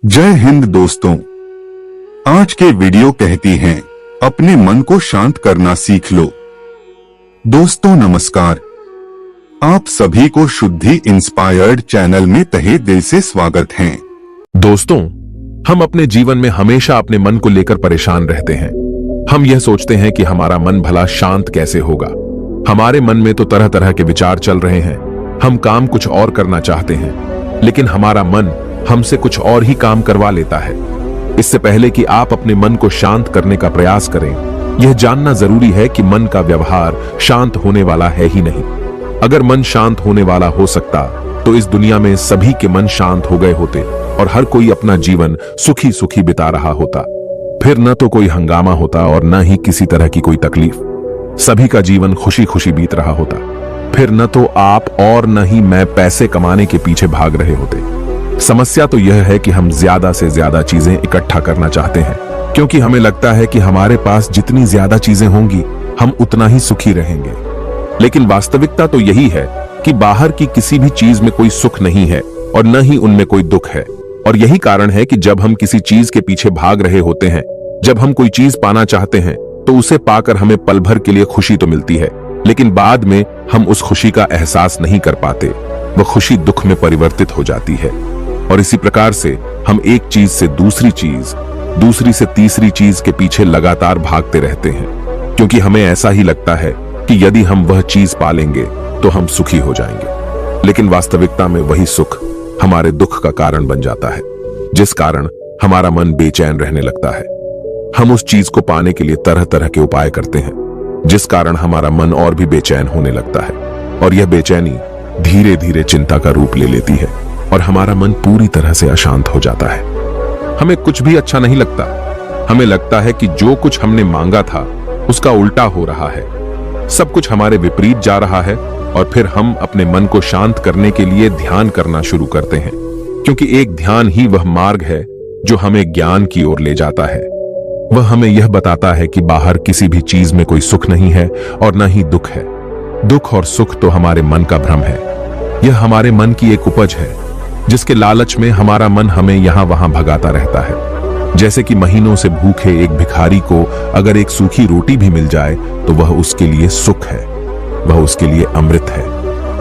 जय हिंद दोस्तों। आज के वीडियो कहती हैं अपने मन को शांत करना सीख लो। दोस्तों नमस्कार, आप सभी को शुद्धि इंस्पायर्ड चैनल में तहे दिल से स्वागत है। दोस्तों, हम अपने जीवन में हमेशा अपने मन को लेकर परेशान रहते हैं। हम यह सोचते हैं कि हमारा मन भला शांत कैसे होगा। हमारे मन में तो तरह तरह के विचार चल रहे हैं। हम काम कुछ और करना चाहते हैं, लेकिन हमारा मन हमसे कुछ और ही काम करवा लेता है। इससे पहले कि आप अपने मन को शांत करने का प्रयास करें, यह जानना जरूरी है कि मन का व्यवहार शांत होने वाला है ही नहीं। अगर मन शांत होने वाला हो सकता तो इस दुनिया में सभी के मन शांत हो गए होते और हर कोई अपना जीवन सुखी सुखी बिता रहा होता। फिर न तो कोई हंगामा होता और न ही किसी तरह की कोई तकलीफ। सभी का जीवन खुशी खुशी बीत रहा होता। फिर न तो आप और न ही मैं पैसे कमाने के पीछे भाग रहे होते। समस्या तो यह है कि हम ज्यादा से ज्यादा चीजें इकट्ठा करना चाहते हैं, क्योंकि हमें लगता है कि हमारे पास जितनी ज्यादा चीजें होंगी हम उतना ही सुखी रहेंगे। लेकिन वास्तविकता तो यही है कि बाहर की किसी भी चीज में कोई सुख नहीं है और न ही उनमें कोई दुख है। और यही कारण है कि जब हम किसी चीज के पीछे भाग रहे होते हैं, जब हम कोई चीज पाना चाहते हैं, तो उसे पाकर हमें पल भर के लिए खुशी तो मिलती है, लेकिन बाद में हम उस खुशी का एहसास नहीं कर पाते। वह खुशी दुख में परिवर्तित हो जाती है। और इसी प्रकार से हम एक चीज से दूसरी चीज, दूसरी से तीसरी चीज के पीछे लगातार भागते रहते हैं, क्योंकि हमें ऐसा ही लगता है कि यदि हम वह चीज पालेंगे तो हम सुखी हो जाएंगे। लेकिन वास्तविकता में वही सुख हमारे दुख का कारण बन जाता है, जिस कारण हमारा मन बेचैन रहने लगता है। हम उस चीज को पाने के लिए तरह तरह के उपाय करते हैं, जिस कारण हमारा मन और भी बेचैन होने लगता है। और यह बेचैनी धीरे धीरे चिंता का रूप ले लेती है और हमारा मन पूरी तरह से अशांत हो जाता है। हमें कुछ भी अच्छा नहीं लगता। हमें लगता है कि जो कुछ हमने मांगा था उसका उल्टा हो रहा है। सब कुछ हमारे विपरीत जा रहा है। और फिर हम अपने मन को शांत करने के लिए ध्यान करना शुरू करते हैं, क्योंकि एक ध्यान ही वह मार्ग है जो हमें ज्ञान की ओर ले जाता है। वह हमें यह बताता है कि बाहर किसी भी चीज में कोई सुख नहीं है और न ही दुख है। दुख और सुख तो हमारे मन का भ्रम है। यह हमारे मन की एक उपज है, जिसके लालच में हमारा मन हमें यहां वहां भगाता रहता है। जैसे कि महीनों से भूखे एक भिखारी को अगर एक सूखी रोटी भी मिल जाए तो वह उसके लिए सुख है, वह उसके लिए अमृत है।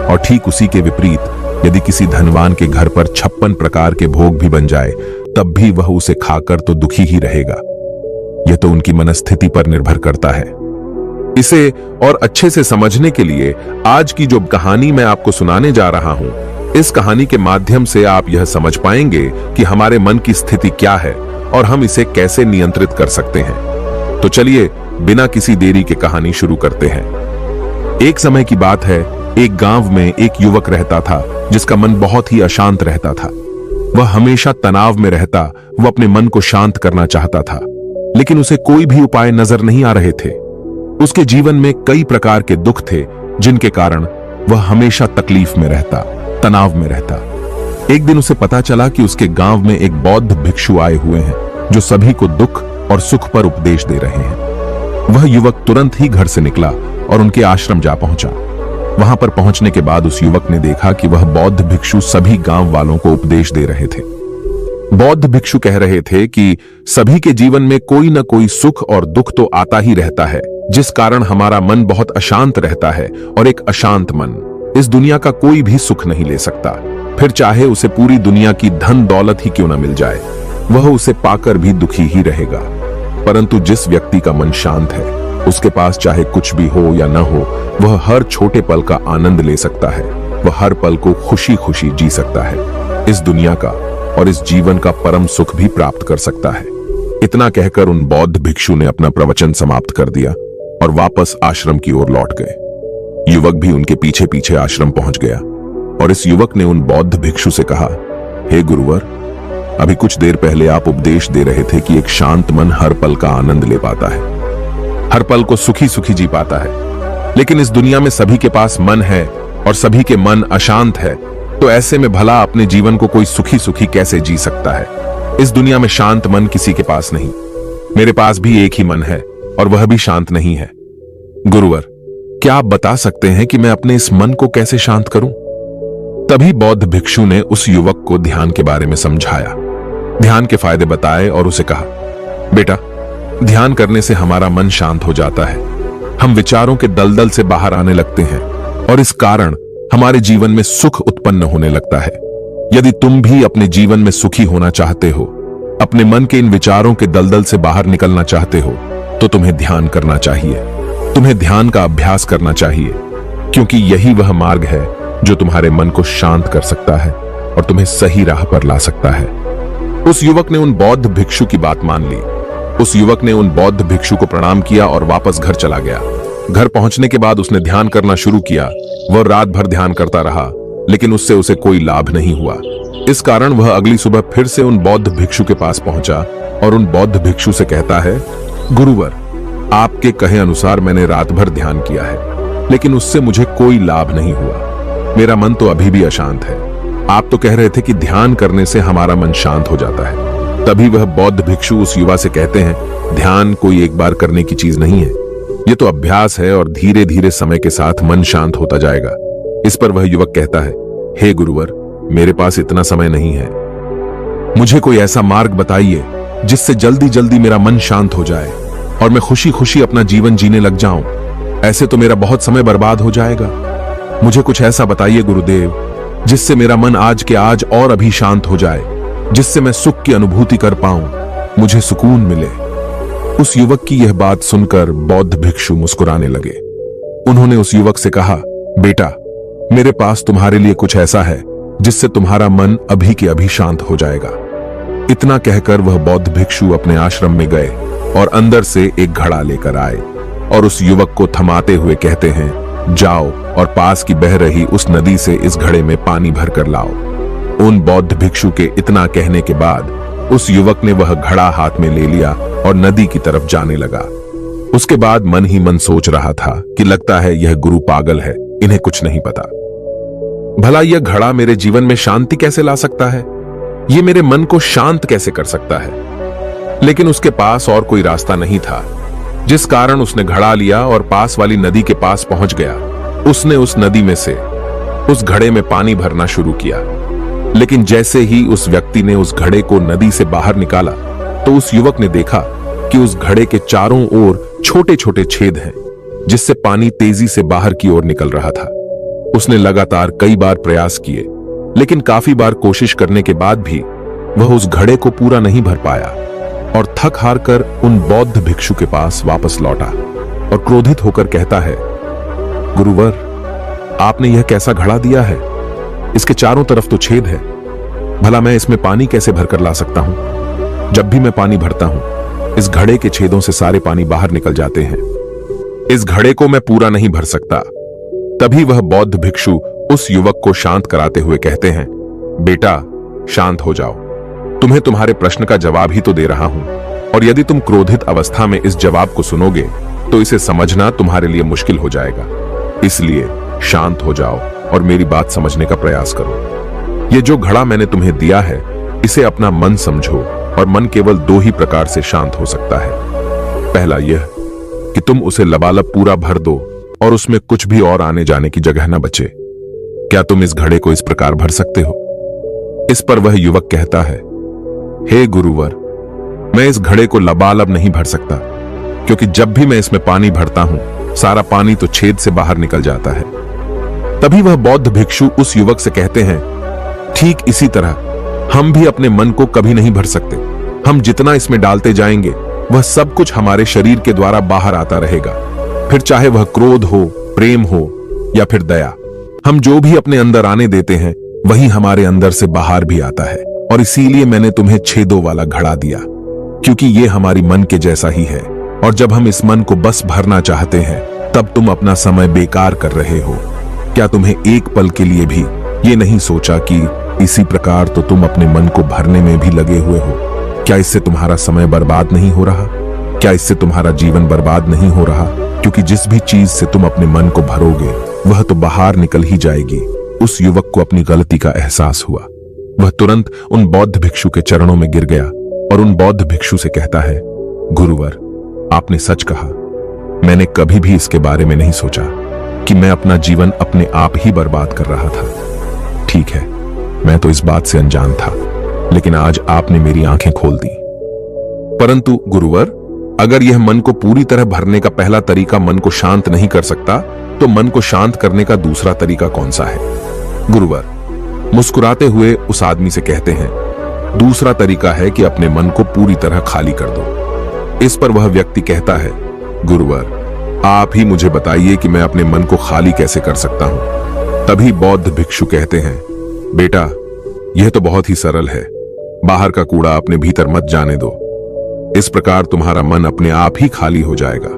और ठीक उसी के विपरीत यदि किसी धनवान के घर पर 56 प्रकार के भोग भी बन जाए, तब भी वह उसे खाकर तो दुखी ही रहेगा। यह तो उनकी मनस्थिति पर निर्भर करता है। इसे और अच्छे से समझने के लिए आज की जो कहानी मैं आपको सुनाने जा रहा हूं, इस कहानी के माध्यम से आप यह समझ पाएंगे कि हमारे मन की स्थिति क्या है और हम इसे कैसे नियंत्रित कर सकते हैं। तो चलिए बिना किसी देरी के कहानी शुरू करते हैं। एक समय की बात है, एक गांव में एक युवक रहता था जिसका मन बहुत ही अशांत रहता था। वह हमेशा तनाव में रहता। वह अपने मन को शांत करना चाहता था, लेकिन उसे कोई भी उपाय नजर नहीं आ रहे थे। उसके जीवन में कई प्रकार के दुख थे, जिनके कारण वह हमेशा तकलीफ में रहता, तनाव में रहता। एक दिन उसे पता चला कि उसके गांव में एक बौद्ध भिक्षु आए हुए हैं, जो सभी को दुख और सुख पर उपदेश दे रहे हैं। वह युवक तुरंत ही घर से निकला और उनके आश्रम जा पहुंचा। वहां पर पहुंचने के बाद उस युवक ने देखा कि वह बौद्ध भिक्षु सभी गांव वालों को उपदेश दे रहे थे। बौद्ध भिक्षु कह रहे थे कि सभी के जीवन में कोई न कोई सुख और दुख तो आता ही रहता है, जिस कारण हमारा मन बहुत अशांत रहता है। और एक अशांत मन इस दुनिया का कोई भी सुख नहीं ले सकता। फिर चाहे उसे पूरी दुनिया की धन दौलत ही क्यों न मिल जाए, वह उसे पाकर भी दुखी ही रहेगा। परंतु जिस व्यक्ति का मन शांत है, उसके पास चाहे कुछ भी हो या न हो, वह हर छोटे पल का आनंद ले सकता है। वह हर पल को खुशी खुशी जी सकता है। इस दुनिया का और इस जीवन का परम सुख भी प्राप्त कर सकता है। इतना कहकर उन बौद्ध भिक्षु ने अपना प्रवचन समाप्त कर दिया और वापस आश्रम की ओर लौट गए। युवक भी उनके पीछे पीछे आश्रम पहुंच गया और इस युवक ने उन बौद्ध भिक्षु से कहा, हे गुरुवर, अभी कुछ देर पहले आप उपदेश दे रहे थे कि एक शांत मन हर पल का आनंद ले पाता है, हर पल को सुखी सुखी जी पाता है। लेकिन इस दुनिया में सभी के पास मन है और सभी के मन अशांत है, तो ऐसे में भला अपने जीवन को कोई सुखी सुखी कैसे जी सकता है। इस दुनिया में शांत मन किसी के पास नहीं। मेरे पास भी एक ही मन है और वह भी शांत नहीं है। गुरुवर, क्या आप बता सकते हैं कि मैं अपने इस मन को कैसे शांत करूं? तभी बौद्ध भिक्षु ने उस युवक को ध्यान के बारे में समझाया। ध्यान के फायदे बताए और उसे कहा, बेटा, ध्यान करने से हमारा मन शांत हो जाता है। हम विचारों के दलदल से बाहर आने लगते हैं और इस कारण हमारे जीवन में सुख उत्पन्न होने लगता है। यदि तुम भी अपने जीवन में सुखी होना चाहते हो, अपने मन के इन विचारों के दलदल से बाहर निकलना चाहते हो, तो तुम्हें ध्यान करना चाहिए। तुम्हें ध्यान का अभ्यास करना चाहिए, क्योंकि यही वह मार्ग है जो तुम्हारे मन को शांत कर सकता है और तुम्हें सही राह पर ला सकता है। उस युवक ने उन बौद्ध भिक्षु की बात मान ली। उस युवक ने उन बौद्ध भिक्षु को प्रणाम किया और वापस घर चला गया। घर पहुंचने के बाद उसने ध्यान करना शुरू किया। वह रात भर ध्यान करता रहा, लेकिन उससे उसे कोई लाभ नहीं हुआ। इस कारण वह अगली सुबह फिर से उन बौद्ध भिक्षु के पास पहुंचा और उन बौद्ध भिक्षु से कहता है, गुरुवर, आपके कहे अनुसार मैंने रात भर ध्यान किया है, लेकिन उससे मुझे कोई लाभ नहीं हुआ। मेरा मन तो अभी भी अशांत है। आप तो कह रहे थे कि ध्यान करने से हमारा मन शांत हो जाता है। तभी वह बौद्ध भिक्षु उस युवा से कहते हैं, ध्यान कोई एक बार करने की चीज नहीं है। ये तो अभ्यास है और धीरे धीरे समय के साथ मन शांत होता जाएगा। इस पर वह युवक कहता है, हे गुरुवर, मेरे पास इतना समय नहीं है। मुझे कोई ऐसा मार्ग बताइए जिससे जल्दी जल्दी मेरा मन शांत हो जाए और मैं खुशी खुशी अपना जीवन जीने लग जाऊं। ऐसे तो मेरा बहुत समय बर्बाद हो जाएगा। मुझे कुछ ऐसा बताइए गुरुदेव, जिससे मेरा मन आज के आज और अभी शांत हो जाए, जिससे मैं सुख की अनुभूति कर पाऊं, मुझे सुकून मिले। उस युवक की यह बात सुनकर बौद्ध भिक्षु मुस्कुराने लगे। उन्होंने उस युवक से कहा, बेटा, मेरे पास तुम्हारे लिए कुछ ऐसा है जिससे तुम्हारा मन अभी के अभी शांत हो जाएगा। इतना कहकर वह बौद्ध भिक्षु अपने आश्रम में गए और अंदर से एक घड़ा लेकर आए और उस युवक को थमाते हुए कहते हैं, जाओ और पास की बह रही उस नदी से इस घड़े में पानी भरकर लाओ। उन बौद्ध भिक्षु के इतना कहने के बाद उस युवक ने वह घड़ा हाथ में ले लिया और नदी की तरफ जाने लगा। उसके बाद मन ही मन सोच रहा था कि लगता है यह गुरु पागल है, इन्हें कुछ नहीं पता। भला यह घड़ा मेरे जीवन में शांति कैसे ला सकता है? ये मेरे मन को शांत कैसे कर सकता है? लेकिन उसके पास और कोई रास्ता नहीं था, जिस कारण उसने घड़ा लिया और पास वाली नदी के पास पहुंच गया। उसने उस नदी में से उस घड़े में पानी भरना शुरू किया, लेकिन जैसे ही उस व्यक्ति ने उस घड़े को नदी से बाहर निकाला तो उस युवक ने देखा कि उस घड़े के चारों ओर छोटे छोटे छेद हैं, जिससे पानी तेजी से बाहर की ओर निकल रहा था। उसने लगातार कई बार प्रयास किए, लेकिन काफी बार कोशिश करने के बाद भी वह उस घड़े को पूरा नहीं भर पाया और थक हार कर उन बौद्ध भिक्षु के पास वापस लौटा और क्रोधित होकर कहता है, गुरुवर, आपने यह कैसा घड़ा दिया है? इसके चारों तरफ तो छेद है। भला मैं इसमें पानी कैसे भरकर ला सकता हूं? जब भी मैं पानी भरता हूं, इस घड़े के छेदों से सारे पानी बाहर निकल जाते हैं। इस घड़े को मैं पूरा नहीं भर सकता। तभी वह बौद्ध भिक्षु उस युवक को शांत कराते हुए कहते हैं, बेटा, शांत हो जाओ। तुम्हें तुम्हारे प्रश्न का जवाब ही तो दे रहा हूं, और यदि तुम क्रोधित अवस्था में इस जवाब को सुनोगे तो इसे समझना तुम्हारे लिए मुश्किल हो जाएगा। इसलिए शांत हो जाओ और मेरी बात समझने का प्रयास करो। ये जो घड़ा मैंने तुम्हें दिया है, इसे अपना मन समझो, और मन केवल दो ही प्रकार से शांत हो सकता है। पहला यह कि तुम उसे लबालब पूरा भर दो और उसमें कुछ भी और आने जाने की जगह न बचे। क्या तुम इस घड़े को इस प्रकार भर सकते हो? इस पर वह युवक कहता है, हे गुरुवर, मैं इस घड़े को लबालब नहीं भर सकता, क्योंकि जब भी मैं इसमें पानी भरता हूं, सारा पानी तो छेद से बाहर निकल जाता है। तभी वह बौद्ध भिक्षु उस युवक से कहते हैं, ठीक इसी तरह हम भी अपने मन को कभी नहीं भर सकते। हम जितना इसमें डालते जाएंगे, वह सब कुछ हमारे शरीर के द्वारा बाहर आता रहेगा। फिर चाहे वह क्रोध हो, प्रेम हो या फिर दया, हम जो भी अपने अंदर आने देते हैं, वही हमारे अंदर से बाहर भी आता है। और इसीलिए मैंने तुम्हें छेदों वाला घड़ा दिया, क्योंकि ये हमारी मन के जैसा ही है। और जब हम इस मन को बस भरना चाहते हैं, तब तुम अपना समय बेकार कर रहे हो। क्या तुम्हें एक पल के लिए भी ये नहीं सोचा कि इसी प्रकार तो तुम अपने मन को भरने में भी लगे हुए हो? क्या इससे तुम्हारा समय बर्बाद नहीं हो रहा? क्या इससे तुम्हारा जीवन बर्बाद नहीं हो रहा? क्योंकि जिस भी चीज से तुम अपने मन को भरोगे, वह तो बाहर निकल ही जाएगी। उस युवक को अपनी गलती का एहसास हुआ। वह तुरंत उन बौद्ध भिक्षु के चरणों में गिर गया और उन बौद्ध भिक्षु से कहता है, गुरुवर, आपने सच कहा। मैंने कभी भी इसके बारे में नहीं सोचा कि मैं अपना जीवन अपने आप ही बर्बाद कर रहा था। ठीक है, मैं तो इस बात से अनजान था, लेकिन आज आपने मेरी आंखें खोल दी। परंतु गुरुवर, अगर यह मन को पूरी तरह भरने का पहला तरीका मन को शांत नहीं कर सकता, तो मन को शांत करने का दूसरा तरीका कौन सा है? गुरुवर मुस्कुराते हुए उस आदमी से कहते हैं, दूसरा तरीका है कि अपने मन को पूरी तरह खाली कर दो। इस पर वह व्यक्ति कहता है, गुरुवर आप ही मुझे बताइए कि मैं अपने मन को खाली कैसे कर सकता हूं। तभी बौद्ध भिक्षु कहते हैं, बेटा यह तो बहुत ही सरल है, बाहर का कूड़ा अपने भीतर मत जाने दो, इस प्रकार तुम्हारा मन अपने आप ही खाली हो जाएगा।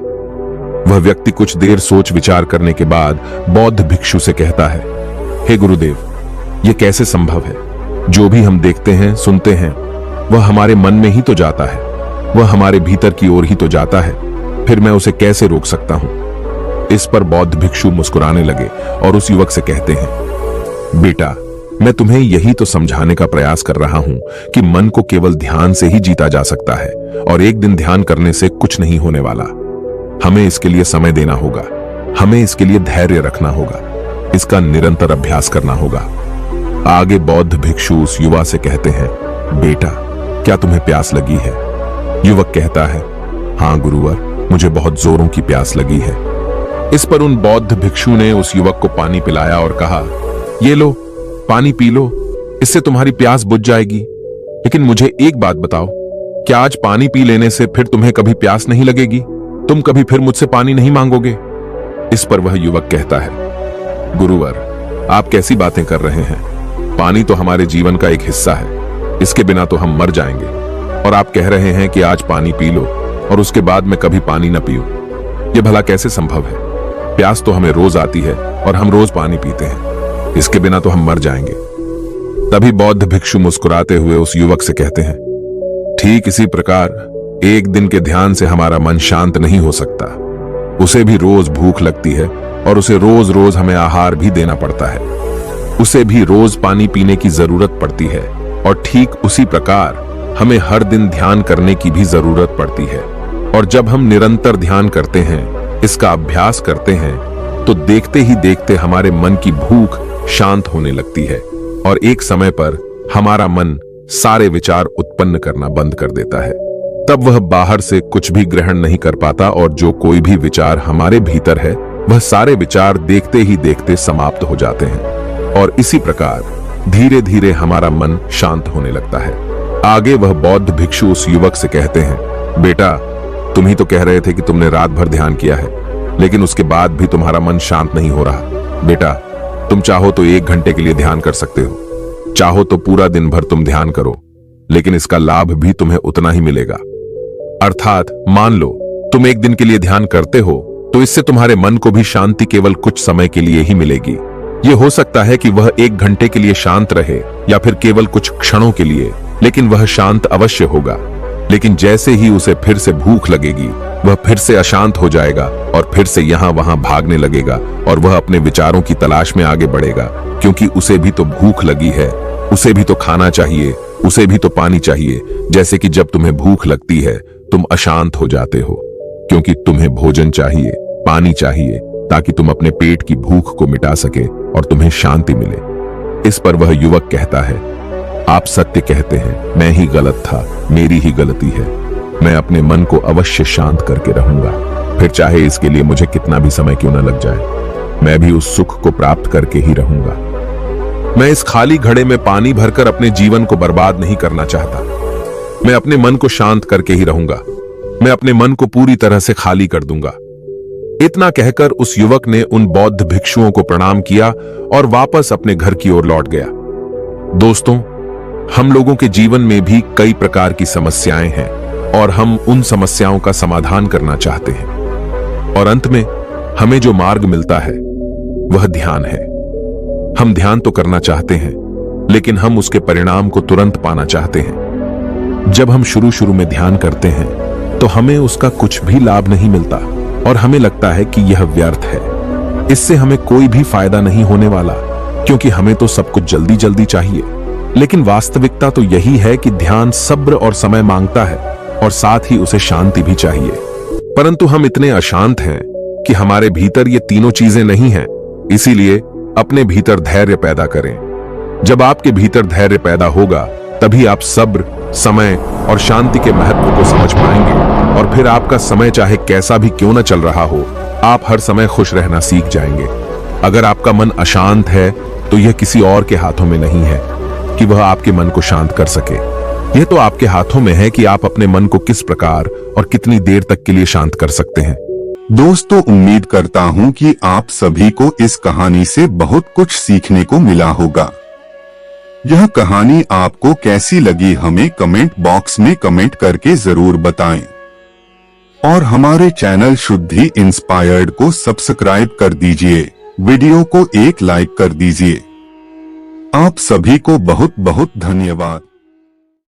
वह व्यक्ति कुछ देर सोच विचार करने के बाद बौद्ध भिक्षु से कहता है, हे गुरुदेव यह कैसे संभव है? जो भी हम देखते हैं सुनते हैं वह हमारे मन में ही तो जाता है, वह हमारे भीतर की ओर ही तो जाता है, फिर मैं उसे कैसे रोक सकता हूं? इस पर बौद्ध भिक्षु मुस्कुराने लगे और उस युवक से कहते हैं, बेटा मैं तुम्हें यही तो समझाने का प्रयास कर रहा हूं कि मन को केवल ध्यान से ही जीता जा सकता है और एक दिन ध्यान करने से कुछ नहीं होने वाला। हमें इसके लिए समय देना होगा, हमें इसके लिए धैर्य रखना होगा, इसका निरंतर अभ्यास करना होगा। आगे बौद्ध भिक्षु उस युवा से कहते हैं, बेटा क्या तुम्हें प्यास लगी है? युवक कहता है, हां गुरुवर मुझे बहुत जोरों की प्यास लगी है। इस पर उन बौद्ध भिक्षु ने उस युवक को पानी पिलाया और कहा, ये लो पानी पी लो, इससे तुम्हारी प्यास बुझ जाएगी। लेकिन मुझे एक बात बताओ, क्या आज पानी पी लेने से फिर तुम्हें कभी प्यास नहीं लगेगी? तुम कभी फिर मुझसे पानी नहीं मांगोगे? इस पर वह युवक कहता है, गुरुवर आप कैसी बातें कर रहे हैं? पानी तो हमारे जीवन का एक हिस्सा है, इसके बिना तो हम मर जाएंगे, और आप कह रहे हैं कि आज पानी पी लो और उसके बाद मैं कभी पानी न पीऊं। यह भला कैसे संभव है? प्यास तो हमें रोज आती है और हम रोज पानी पीते हैं, इसके बिना तो हम मर जाएंगे। तभी बौद्ध भिक्षु मुस्कुराते हुए उस युवक से कहते हैं, ठीक इसी प्रकार एक दिन के ध्यान से हमारा मन शांत नहीं हो सकता, उसे भी रोज भूख लगती है और उसे रोज रोज हमें आहार भी देना पड़ता है, उसे भी रोज पानी पीने की जरूरत पड़ती है, और ठीक उसी प्रकार हमें हर दिन ध्यान करने की भी जरूरत पड़ती है। और जब हम निरंतर ध्यान करते हैं, इसका अभ्यास करते हैं, तो देखते ही देखते हमारे मन की भूख शांत होने लगती है और एक समय पर हमारा मन सारे विचार उत्पन्न करना बंद कर देता है। तब वह बाहर से कुछ भी ग्रहण नहीं कर पाता और जो कोई भी विचार हमारे भीतर है वह सारे विचार देखते ही देखते समाप्त हो जाते हैं और इसी प्रकार धीरे धीरे हमारा मन शांत होने लगता है। आगे वह बौद्ध भिक्षु उस युवक से कहते हैं, बेटा तुम ही तो कह रहे थे कि तुमने रात भर ध्यान किया है, लेकिन उसके बाद भी तुम्हारा मन शांत नहीं हो रहा। बेटा तुम चाहो तो 1 घंटे के लिए ध्यान कर सकते हो, चाहो तो पूरा दिन भर तुम ध्यान करो, लेकिन इसका लाभ भी तुम्हें उतना ही मिलेगा। अर्थात मान लो तुम 1 दिन के लिए ध्यान करते हो तो इससे तुम्हारे मन को भी शांति केवल कुछ समय के लिए ही मिलेगी। यह हो सकता है कि वह 1 घंटे के लिए शांत रहे या फिर केवल कुछ क्षणों के लिए, लेकिन वह शांत अवश्य होगा। लेकिन जैसे ही उसे फिर से भूख लगेगी वह फिर से अशांत हो जाएगा और फिर से यहां वहां भागने लगेगा और वह अपने विचारों की तलाश में आगे बढ़ेगा, क्योंकि उसे भी तो भूख लगी है, उसे भी तो खाना चाहिए, उसे भी तो पानी चाहिए। जैसे कि जब तुम्हें भूख लगती है तुम अशांत हो जाते हो, क्योंकि तुम्हें भोजन चाहिए, पानी चाहिए, ताकि तुम अपने पेट की भूख को मिटा सके और तुम्हें शांति मिले। इस पर वह युवक कहता है, आप सत्य कहते हैं, मैं ही गलत था, मेरी ही गलती है। मैं अपने मन को अवश्य शांत करके रहूंगा, फिर चाहे इसके लिए मुझे कितना भी समय क्यों न लग जाए, मैं भी उस सुख को प्राप्त करके ही रहूंगा। मैं इस खाली घड़े में पानी भरकर अपने जीवन को बर्बाद नहीं करना चाहता। मैं अपने मन को शांत करके ही रहूंगा, मैं अपने मन को पूरी तरह से खाली कर दूंगा। इतना कहकर उस युवक ने उन बौद्ध भिक्षुओं को प्रणाम किया और वापस अपने घर की ओर लौट गया। दोस्तों, हम लोगों के जीवन में भी कई प्रकार की समस्याएं हैं और हम उन समस्याओं का समाधान करना चाहते हैं, और अंत में हमें जो मार्ग मिलता है वह ध्यान है। हम ध्यान तो करना चाहते हैं, लेकिन हम उसके परिणाम को तुरंत पाना चाहते हैं। जब हम शुरू में ध्यान करते हैं तो हमें उसका कुछ भी लाभ नहीं मिलता और हमें लगता है कि यह व्यर्थ है, इससे हमें कोई भी फायदा नहीं होने वाला, क्योंकि हमें तो सब कुछ जल्दी जल्दी चाहिए। लेकिन वास्तविकता तो यही है कि ध्यान सब्र और समय मांगता है और साथ ही उसे शांति भी चाहिए। परंतु हम इतने अशांत हैं कि हमारे भीतर ये तीनों चीजें नहीं हैं। इसीलिए अपने भीतर धैर्य पैदा करें। जब आपके भीतर धैर्य पैदा होगा तभी आप सब्र, समय और शांति के महत्व को समझ पाएंगे, और फिर आपका समय चाहे कैसा भी क्यों न चल रहा हो, आप हर समय खुश रहना सीख जाएंगे। अगर आपका मन अशांत है तो यह किसी और के हाथों में नहीं है कि वह आपके मन को शांत कर सके। यह तो आपके हाथों में है कि आप अपने मन को किस प्रकार और कितनी देर तक के लिए शांत कर सकते हैं। दोस्तों, उम्मीद करता हूं कि आप सभी को इस कहानी से बहुत कुछ सीखने को मिला होगा। यह कहानी आपको कैसी लगी हमें कमेंट बॉक्स में कमेंट करके जरूर बताएं। और हमारे चैनल शुद्धि इंस्पायर्ड को सब्सक्राइब कर दीजिए, वीडियो को एक लाइक कर दीजिए। आप सभी को बहुत बहुत धन्यवाद।